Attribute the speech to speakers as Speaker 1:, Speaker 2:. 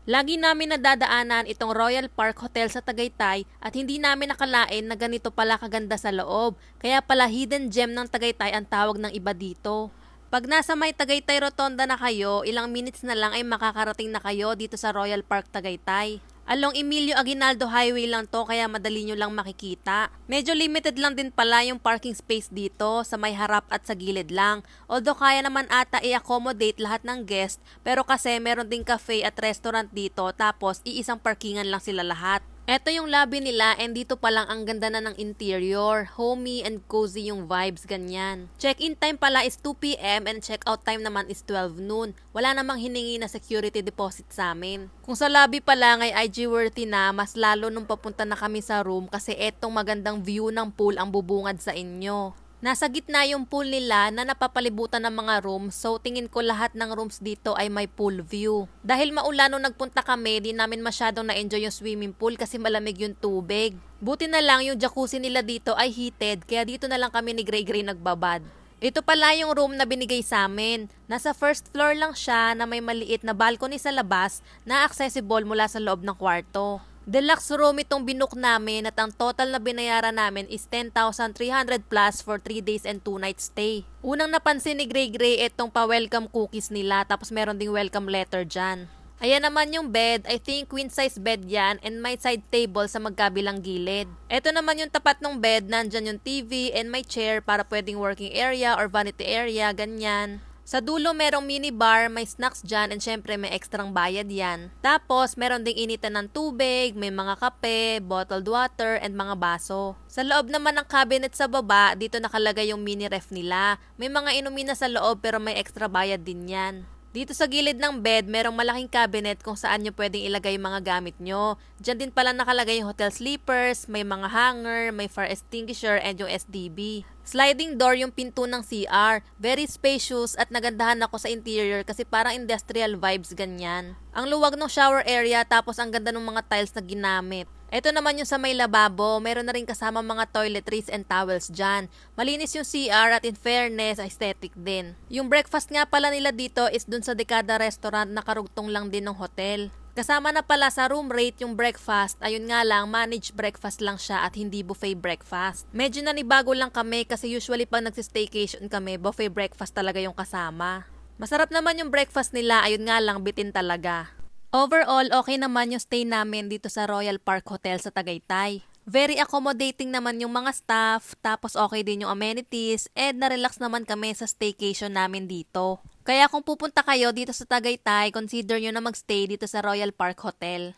Speaker 1: Lagi namin nadadaanan itong Royal Park Hotel sa Tagaytay at hindi namin nakalain na ganito pala kaganda sa loob. Kaya pala hidden gem ng Tagaytay ang tawag ng iba dito. Pag nasa may Tagaytay Rotonda na kayo, ilang minutes na lang ay makakarating na kayo dito sa Royal Park Tagaytay. Along Emilio Aguinaldo Highway lang to kaya madali nyo lang makikita. Medyo limited lang din pala yung parking space dito sa may harap at sa gilid lang. Although kaya naman ata i-accommodate lahat ng guest pero kasi meron ding cafe at restaurant dito tapos iisang parkingan lang sila lahat. Eto yung lobby nila and dito pa lang ang ganda na ng interior. Homey and cozy yung vibes, ganyan. Check-in time pala is 2 p.m. and check-out time naman is 12 noon. Wala namang hiningi na security deposit sa amin. Kung sa lobby pa lang ay IG worthy na, mas lalo nung papunta na kami sa room kasi etong magandang view ng pool ang bubungad sa inyo. Nasa gitna yung pool nila na napapalibutan ng mga rooms so tingin ko lahat ng rooms dito ay may pool view. Dahil maulan nung nagpunta kami, di namin masyadong na-enjoy yung swimming pool kasi malamig yung tubig. Buti na lang yung jacuzzi nila dito ay heated kaya dito na lang kami ni Gray Gray nagbabad. Ito pala yung room na binigay sa amin. Nasa first floor lang siya na may maliit na balcony sa labas na accessible mula sa loob ng kwarto. Deluxe room itong binook namin at ang total na binayaran namin is 10,300 plus for 3 days and 2 nights stay. Unang napansin ni Gray Gray itong pa-welcome cookies nila tapos meron ding welcome letter dyan. Ayan naman yung bed, I think queen size bed yan and may side table sa magkabilang gilid. Ito naman yung tapat ng bed, nandyan yung TV and may chair para pwedeng working area or vanity area, ganyan. Sa dulo merong minibar, may snacks dyan and syempre may ekstrang bayad yan. Tapos meron ding initan ng tubig, may mga kape, bottled water and mga baso. Sa loob naman ng cabinet sa baba, dito nakalagay yung mini ref nila. May mga inumin na sa loob pero may extra bayad din yan. Dito sa gilid ng bed, merong malaking cabinet kung saan nyo pwedeng ilagay yung mga gamit nyo. Diyan din pala nakalagay yung hotel sleepers, may mga hanger, may fire extinguisher, and yung SDB. Sliding door yung pinto ng CR. Very spacious at nagandahan ako sa interior kasi parang industrial vibes ganyan. Ang luwag ng shower area tapos ang ganda ng mga tiles na ginamit. Ito naman yung sa may lababo, meron na rin kasama mga toiletries and towels dyan. Malinis yung CR at in fairness, aesthetic din. Yung breakfast nga pala nila dito is dun sa Decada Restaurant na karugtong lang din ng hotel. Kasama na pala sa room rate yung breakfast, ayun nga lang, managed breakfast lang siya at hindi buffet breakfast. Medyo nanibago lang kami kasi usually pag nagsistaycation kami, buffet breakfast talaga yung kasama. Masarap naman yung breakfast nila, ayun nga lang, bitin talaga. Overall, okay naman yung stay namin dito sa Royal Park Hotel sa Tagaytay. Very accommodating naman yung mga staff, tapos okay din yung amenities, and na-relax naman kami sa staycation namin dito. Kaya kung pupunta kayo dito sa Tagaytay, consider nyo na magstay dito sa Royal Park Hotel.